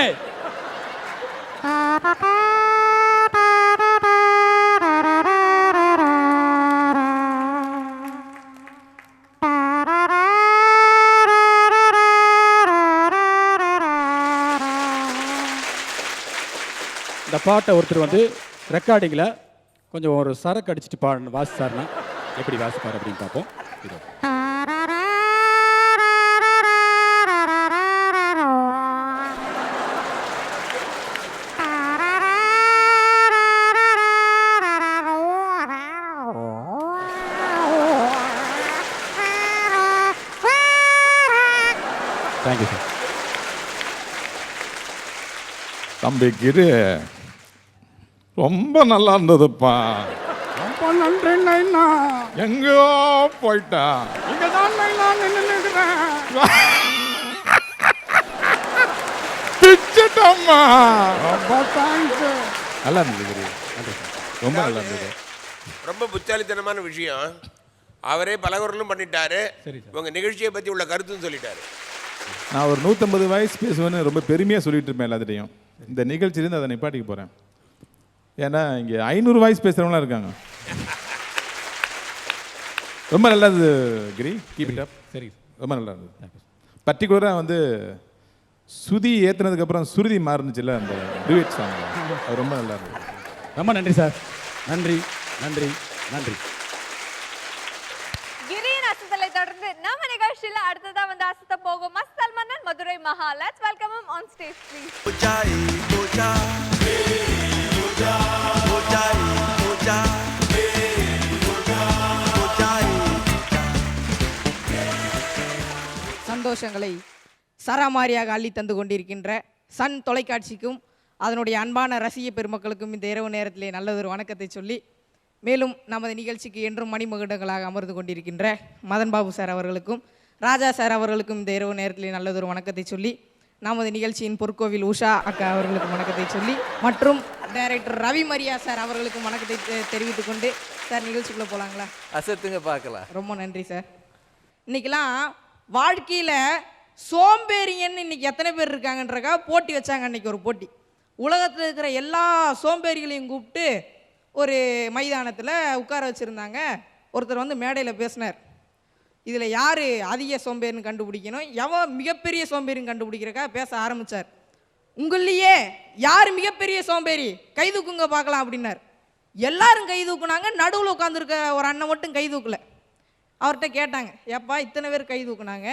இந்த பாட்டை ஒருத்தர் வந்து ரெக்கார்டிங்கில் கொஞ்சம் ஒரு சரக்கு அடிச்சுட்டு வாசிச்சாருன்னா எப்படி வாசிப்பார் அப்படின்னு பார்ப்போம். இதோ தேங்க்யூ சார். தம்பி கிரு ரொம்ப நல்லா இருந்ததுப்பா. ரொம்ப நன்றி நைனா. எங்கோ போயிட்டா. இங்கே தான் நைனா நின்றுக்கிறேன். பிச்சுட்டம்மா. ரொம்ப தேங்க்ஸ். நல்லா இருந்தது கிரு, ரொம்ப நல்லா இருந்தது. ரொம்ப புத்தாலித்தனமான விஷயம். அவரே பலகுரலும் பண்ணிட்டாரு. உங்க நிகழ்ச்சியை பத்தி உள்ள கருத்துன்னு சொல்லிட்டாரு. நான் ஒரு 150 வயசு பேசுவேன்னு ரொம்ப பெருமையாக சொல்லிட்டு இருப்பேன் எல்லாத்திட்டையும். இந்த நிகழ்ச்சியிலேருந்து அதை நிப்பாட்டிக்க போகிறேன். ஏன்னா இங்கே 500 வயசு பேசுகிறவங்களாம் இருக்காங்க. ரொம்ப நல்லா இருந்தது கிரி, கீப் இட் அப். சரி, ரொம்ப நல்லா இருந்தது. பர்டிகுலராக வந்து சுதி ஏற்றுனதுக்கப்புறம் சுருதி மாறுனுச்சுல்ல, அந்த டூயட் சாங், அது ரொம்ப நல்லா இருந்தது. ரொம்ப நன்றி சார். நன்றி நன்றி நன்றி. கிரீன் அசத்தலை தொடர்ந்து நம்ம நிகழ்ச்சியில அடுத்ததா வந்து அசத்த போகும் மஸ்தல் மன்னன் மதுரை மகா. Let's welcome him on stage please. சந்தோஷங்களை சராமாரியாக அள்ளி தந்து கொண்டிருக்கின்ற சன் தொலைக்காட்சிக்கும் அதனுடைய அன்பான ரசிக பெருமக்களுக்கும் இந்த இரவு நேரத்திலே நல்லதொரு வணக்கத்தை சொல்லி, மேலும் நமது நிகழ்ச்சிக்கு என்றும் மணிமகுடங்களாக அமர்ந்து கொண்டிருக்கின்ற மதன் பாபு சார் அவர்களுக்கும் ராஜா சார் அவர்களுக்கும் இந்த இரவு நேரத்திலே நல்லதொரு வணக்கத்தை சொல்லி, நமது நிகழ்ச்சியின் பொற்கோவில் உஷா அக்கா அவர்களுக்கும் வணக்கத்தை சொல்லி, மற்றும் டைரக்டர் ரவி மரியா சார் அவர்களுக்கும் வணக்கத்தை தெரிவித்துக் கொண்டு, சார் நிகழ்ச்சிக்குள்ளே போகலாங்களா? அசத்துங்க பார்க்கலாம். ரொம்ப நன்றி சார். இன்னைக்கெல்லாம் வாழ்க்கையில் சோம்பேறிங்கன்னு இன்னைக்கு எத்தனை பேர் இருக்காங்கன்றக்கா போட்டி வச்சாங்க. அன்னைக்கு ஒரு போட்டி, உலகத்தில் இருக்கிற எல்லா சோம்பேறிகளையும் கூப்பிட்டு ஒரு மைதானத்தில் உட்கார வச்சுருந்தாங்க. ஒருத்தர் வந்து மேடையில் பேசினார், இதில் யார் அதிக சோம்பேறின்னு கண்டுபிடிக்கணும், எவன் மிகப்பெரிய சோம்பேறின்னு கண்டுபிடிக்கிறக்கா பேச ஆரம்பித்தார். உங்களையே யார் மிகப்பெரிய சோம்பேறி, கை தூக்குங்க பார்க்கலாம் அப்படின்னார். எல்லாரும் கை தூக்குனாங்க. நடுவில் உட்காந்துருக்க ஒரு அண்ணன் மட்டும் கை தூக்கல. அவர்கிட்ட கேட்டாங்க, ஏப்பா இத்தனை பேர் கை தூக்குனாங்க,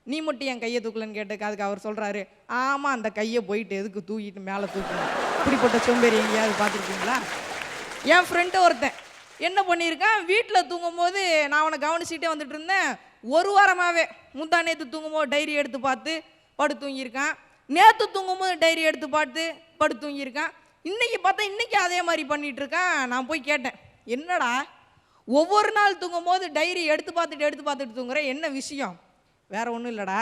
நீ மட்டும் என் கையை தூக்கலன்னு கேட்டதுக்கு அதுக்கு அவர் சொல்கிறாரு, ஆமாம் அந்த கையை போயிட்டு எதுக்கு தூக்கிட்டு மேலே தூக்கணும், இப்படிப்பட்ட சோம்பேறி எங்கேயாவது பார்த்துருக்கீங்களா? என் ஃப்ரெண்டு ஒருத்தன் என்ன பண்ணியிருக்கான், வீட்டில் தூங்கும்போது நான் அவனை கவனிச்சுட்டே வந்துட்டு இருந்தேன். ஒரு வாரமாகவே முந்தா நேற்று தூங்கும்போது டைரி எடுத்து பார்த்து படுத்து தூங்கியிருக்கான், நேற்று தூங்கும்போது டைரி எடுத்து பார்த்து படுத்து தூங்கியிருக்கான், இன்றைக்கி பார்த்தா இன்றைக்கி அதே மாதிரி பண்ணிகிட்டு இருக்கான். நான் போய் கேட்டேன், என்னடா ஒவ்வொரு நாள் தூங்கும்போது டைரி எடுத்து பார்த்துட்டு தூங்குற, என்ன விஷயம்? வேற ஒன்றும் இல்லைடா,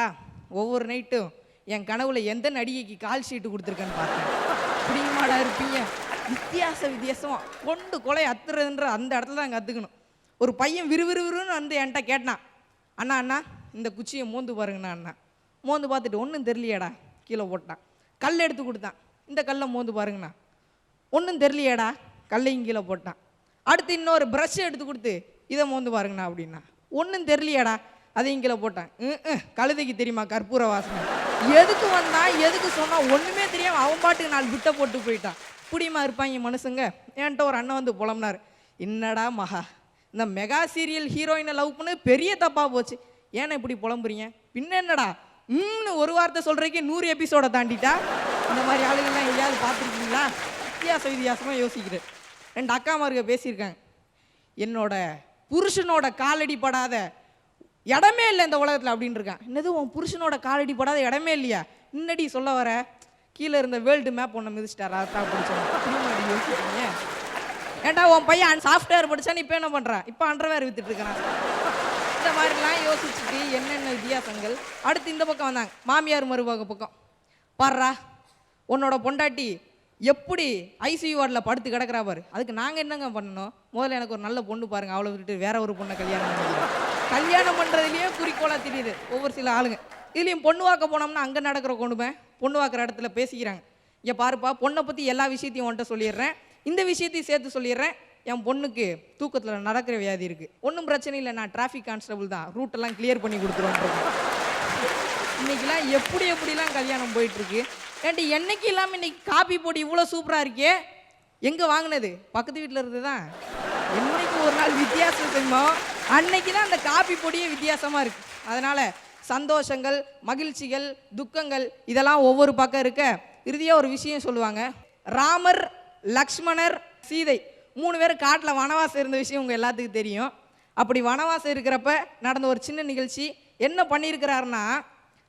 ஒவ்வொரு நைட்டும் என் கனவுல எந்த நடிகைக்கு கால் ஷீட்டு கொடுத்துருக்கேன்னு பார்த்தேன். இப்படியுமாடா இருப்பீங்க? வித்தியாசமாக கொண்டு கொலை அத்துறதுன்ற அந்த இடத்துல தான் கற்றுக்கணும். ஒரு பையன் விறுவிறுன்னு வந்து என்கிட்ட கேட்டான், அண்ணா இந்த குச்சியை மோந்து பாருங்கண்ணா. அண்ணா மோந்து பார்த்துட்டு ஒன்றும் தெரியலையாடா கீழே போட்டான். கல் எடுத்து கொடுத்தான், இந்த கல்லை மோந்து பாருங்கண்ணா. ஒன்றும் தெரியலையாடா கல்லையும் கீழே போட்டான். அடுத்து இன்னொரு ப்ரஷ் எடுத்து கொடுத்து இதை மோந்து பாருங்கண்ணா அப்படின்னா. ஒன்றும் தெரியலையாடா அதையும் கீழே போட்டான். கழுதைக்கு தெரியுமா கற்பூர வாசனை, எதுக்கு வந்தான் எதுக்கு சொன்னான் ஒன்றுமே தெரியாமல் அவன் பாட்டுக்கு 4 பிட்டை போட்டு போயிட்டான். இப்படிமா இருப்பாங்க மனுஷங்க. என்கிட்ட ஒரு அண்ணன் வந்து புலம்புனார், என்னடா மகா இந்த மெகா சீரியல் ஹீரோயினை லவ் பண்ணு பெரிய தப்பாக போச்சு, ஏன்னா இப்படி புலம்புறீங்க? பின்ன என்னடா ஒரு வார்த்தை சொல்கிறதுக்கே 100 எபிசோடை தாண்டிட்டா. இந்த மாதிரி ஆளுகள்லாம் எங்கேயாவது பார்த்துருக்கீங்களா? வித்தியாசமாக யோசிக்கிறேன். 2 அக்காமாருங்க பேசியிருக்காங்க, என்னோட புருஷனோட காலடி படாத இடமே இல்லை இந்த உலகத்தில் அப்படின்னு இருக்கான். என்னது உன் புருஷனோட காலடி படாத இடமே இல்லையா? முன்னாடி சொல்ல வர கீழே இருந்த வேர்ல்டு மேப் ஒன்று மிதிச்சிட்டார், அதான் பிடிச்சோம். யோசிக்கிறீங்க, ஏன்டா உன் பையன் சாஃப்ட்வேர் படித்தான்னு இப்போ என்ன பண்ணுறான், இப்போ அண்டர்வேர் வித்துட்டு இருக்கிறான். இந்த மாதிரிலாம் யோசிச்சுட்டு என்னென்ன வித்தியாசங்கள். அடுத்து இந்த பக்கம் வந்தாங்க, மாமியார் மருமக பக்கம். பாடுறா உன்னோட பொண்டாட்டி எப்படி ஐசியூ வார்டில் படுத்து கிடக்கிறா பாரு, அதுக்கு நாங்கள் என்னங்க பண்ணணும்? முதல்ல எனக்கு ஒரு நல்ல பொண்ணு பாருங்கள், அவளை விட்டுட்டு வேற ஒரு பொண்ணை கல்யாணம் பண்ணுறதுலேயே குறிக்கோளாக தெரியுது ஒவ்வொரு சில ஆளுங்க. இதுலேயும் பொண்ணு வாக்க போனோம்னா அங்கே நடக்கிற கொண்டுமே பொண்ணு வாக்குற இடத்துல பேசிக்கிறாங்க. இங்கே பாருப்பா, பொண்ணை பற்றி எல்லா விஷயத்தையும் உன்ட்ட சொல்லிடுறேன், இந்த விஷயத்தையும் சேர்த்து சொல்லிடுறேன். என் பொண்ணுக்கு தூக்கத்தில் நடக்கிற வியாதி இருக்குது, ஒன்றும் பிரச்சனை இல்லை, நான் டிராஃபிக் கான்ஸ்டபிள் தான், ரூட்டெல்லாம் கிளியர் பண்ணி கொடுத்துருவேன். இன்றைக்கெலாம் எப்படிலாம் கல்யாணம் போயிட்டுருக்கு. ஏன்ட்டு என்னைக்கு இல்லாமல் இன்னைக்கு காப்பி பொடி இவ்வளோ சூப்பராக இருக்கே, எங்கே வாங்கினது? பக்கத்து வீட்டில் இருந்து தான். என்னைக்கு ஒரு நாள் வித்தியாசம் செய்வோம், அன்னைக்கு தான் அந்த காப்பி பொடியே வித்தியாசமாக இருக்குது. அதனால் சந்தோஷங்கள், மகிழ்ச்சிகள், துக்கங்கள் இதெல்லாம் ஒவ்வொரு பக்கம் இருக்க, இறுதியாக ஒரு விஷயம் சொல்லுவாங்க. ராமர், லக்ஷ்மணர், சீதை 3 பேர் காட்டில் வனவாசம் இருந்த விஷயம் உங்கள் எல்லாத்துக்கும் தெரியும். அப்படி வனவாசம் இருக்கிறப்ப நடந்த ஒரு சின்ன நிகழ்ச்சி. என்ன பண்ணியிருக்கிறாருன்னா,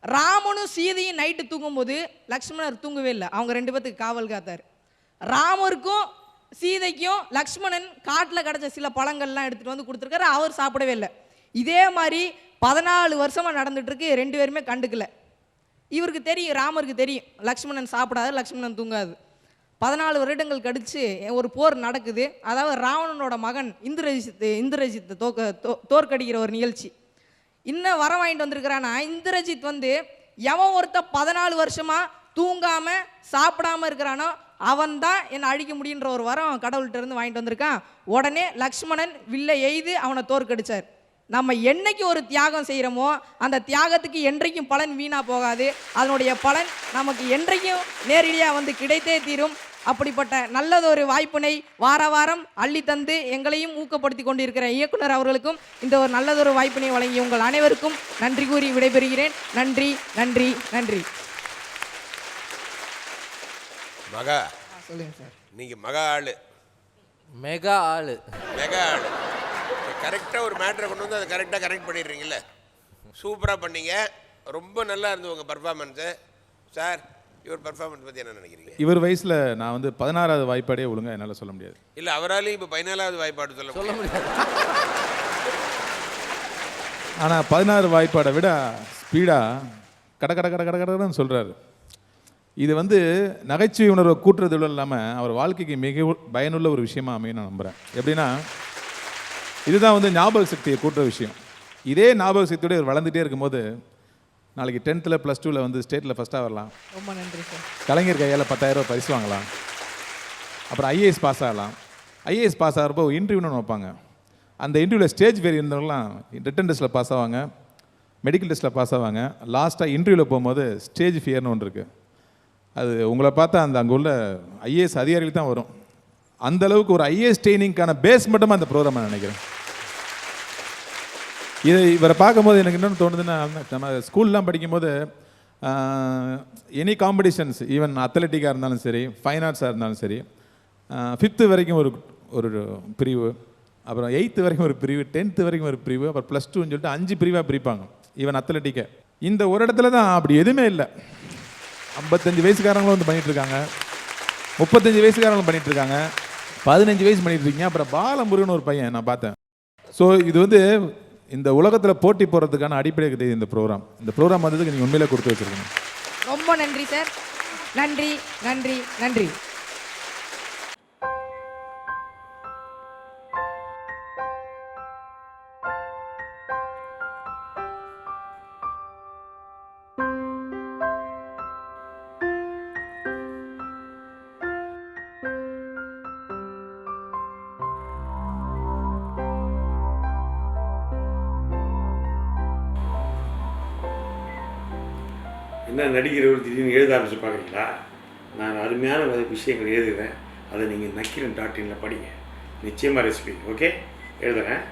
ராமனும் சீதையும் நைட்டு தூங்கும்போது லக்ஷ்மணர் தூங்கவே இல்லை, அவங்க 2 பேர்த்துக்கு காவல் காத்தார். ராமருக்கும் சீதைக்கும் லக்ஷ்மணன் காட்டில் கிடச்ச சில பழங்கள்லாம் எடுத்துகிட்டு வந்து கொடுத்துருக்காரு, அவர் சாப்பிடவே இல்லை. இதே மாதிரி 14 வருஷமாக நடந்துட்டுருக்கு, 2 பேருமே கண்டுக்கல. இவருக்கு தெரியும், ராமருக்கு தெரியும் லக்ஷ்மணன் சாப்பிடாது, லக்ஷ்மணன் தூங்காது. 14 வருடங்கள் கழிச்சு ஒரு போர் நடக்குது. அதாவது ராவணனோட மகன் இந்திரஜித்தை தோற்கடிக்கிற ஒரு நிகழ்ச்சி. இன்னும் வரம் வாங்கிட்டு வந்திருக்கிறான்னா, இந்திரஜித் வந்து எவன் ஒருத்த 14 வருஷமாக தூங்காமல் சாப்பிடாமல் இருக்கிறானோ அவன் தான் என்னை அழிக்க முடியுன்ற ஒரு வரம் கடவுள்கிட்ட இருந்து வாங்கிட்டு வந்திருக்கான். உடனே லக்ஷ்மணன் வில்லை எய்து அவனை தோற்கடிச்சார். நம்ம என்னைக்கு ஒரு தியாகம் செய்கிறோமோ அந்த தியாகத்துக்கு என்றைக்கும் பலன் வீணாக போகாது, அதனுடைய பலன் நமக்கு என்றைக்கும் நேரடியாக வந்து கிடைத்தே தீரும். அப்படிப்பட்ட நல்லதொரு வாய்ப்பினை வார வாரம் அள்ளி தந்து எங்களையும் ஊக்கப்படுத்தி கொண்டிருக்கிற இயக்குனர் அவர்களுக்கும் இந்த ஒரு நல்லதொரு வாய்ப்பினை வழங்கி உங்கள் அனைவருக்கும் நன்றி கூறி விடைபெறுகிறேன். நன்றி நன்றி நன்றி. மகா சொல்லுங்கள் சார். நீங்கள் மகா ஆள், மெகா ஆளு, மெகா ஆள். கரெக்டாக ஒரு மேட்ரை கொண்டு வந்து அதை கரெக்டாக கரெக்ட் பண்ணிடுறீங்கள, சூப்பராக பண்ணீங்க. ரொம்ப நல்லா இருந்தது உங்கள் பர்ஃபார்மன்ஸு. சார் இவர் பர்ஃபார்மன்ஸ் பற்றி என்ன நினைக்கிறீங்க? இவர் வயசில் நான் வந்து 16வது வாய்ப்பாடே ஒழுங்காக என்னால் சொல்ல முடியாது. இல்லை, அவராலையும் இப்போ 14வது வாய்ப்பாடு சொல்ல முடியாது. ஆனால் 16 வாய்ப்பாடை விட ஸ்பீடாக கட கட கட கட கடன்னு சொல்கிறாரு. இது வந்து நகைச்சுவை உணர்வை கூட்டுறது இல்லாமல் அவர் வாழ்க்கைக்கு மிக பயனுள்ள ஒரு விஷயமா அமையும் நான் நம்புகிறேன். எப்படின்னா, இதுதான் வந்து ஞாபக சக்தியை கூட்டுற விஷயம். இதே ஞாபக சக்தியோடு இவர் வளர்ந்துட்டே இருக்கும்போது நாளைக்கு 10th +2 வந்து ஸ்டேட்டில் ஃபஸ்ட்டாக வரலாம். ரொம்ப நன்றி சார். கலைஞர் கையால் 10,000 ரூபாய் பரிசு வாங்கலாம். அப்புறம் ஐஏஎஸ் பாஸ் ஆகலாம். ஐஏஎஸ் பாஸ் ஆகிறப்போ இன்டர்வியூன்னு வைப்பாங்க. அந்த இன்டர்வியூவில் ஸ்டேஜ் வேறு இருந்தவங்களாம் ரிட்டன் டெஸ்ட்டில் பாஸ் ஆவாங்க, மெடிக்கல் டெஸ்ட்டில் பாஸ் ஆவாங்க. லாஸ்ட்டாக இன்டர்வியூவில் போகும்போது ஸ்டேஜ் ஃபியர்னு ஒன்று இருக்குது. அது உங்களை பார்த்தா அங்கே உள்ள ஐஏஎஸ் அதிகாரிகள் தான் வரும். அந்த அளவுக்கு ஒரு ஐஏஎஸ் ட்ரைனிங்கான பேஸ் மட்டுமா அந்த ப்ரோக்ராம் நான் நினைக்கிறேன். இவரை பார்க்கும்போது எனக்கு இன்னொன்று தோணுதுன்னா, நம்ம ஸ்கூல்லாம் படிக்கும்போது எனி காம்படிஷன்ஸ், ஈவன் அத்லெட்டிக்காக இருந்தாலும் சரி, ஃபைன் ஆர்ட்ஸாக இருந்தாலும் சரி, 5th வரைக்கும் ஒரு பிரிவு, அப்புறம் 8th வரைக்கும் ஒரு பிரிவு, 10th வரைக்கும் ஒரு பிரிவு, அப்புறம் +2ன்னு சொல்லிட்டு 5 பிரிவாக பிரிப்பாங்க ஈவன் அத்லெட்டிக்கை. இந்த ஒரு இடத்துல தான் அப்படி எதுவுமே இல்லை. 55 வயசுக்காரங்களும் வந்து பண்ணிகிட்ருக்காங்க, 35 வயசுக்காரங்களும் பண்ணிகிட்ருக்காங்க, 15 வயசு பண்ணிகிட்ருக்கீங்க. அப்புறம் பாலமுருகன் ஒரு பையன் நான் பார்த்தேன். ஸோ இது வந்து இந்த உலகத்தில் போட்டி போடுறதுக்கான அடிப்படை கிடையாது இந்த ப்ரோக்ராம். இந்த ப்ரோக்ராம் வந்ததுக்கு நீங்கள் உண்மையிலே கொடுத்து வச்சுருக்கணும். ரொம்ப நன்றி சார். நன்றி நன்றி நன்றி. என்ன நடிக்கிறவர் திடீர்னு எழுத ஆரம்பிச்சு பார்க்குறீங்களா? நான் அருமையான விஷயங்கள் எழுதுகிறேன். அதை நீங்கள் Nakiran.in படிங்க. நிச்சயமாக ரெசிபி ஓகே எழுதுகிறேன்.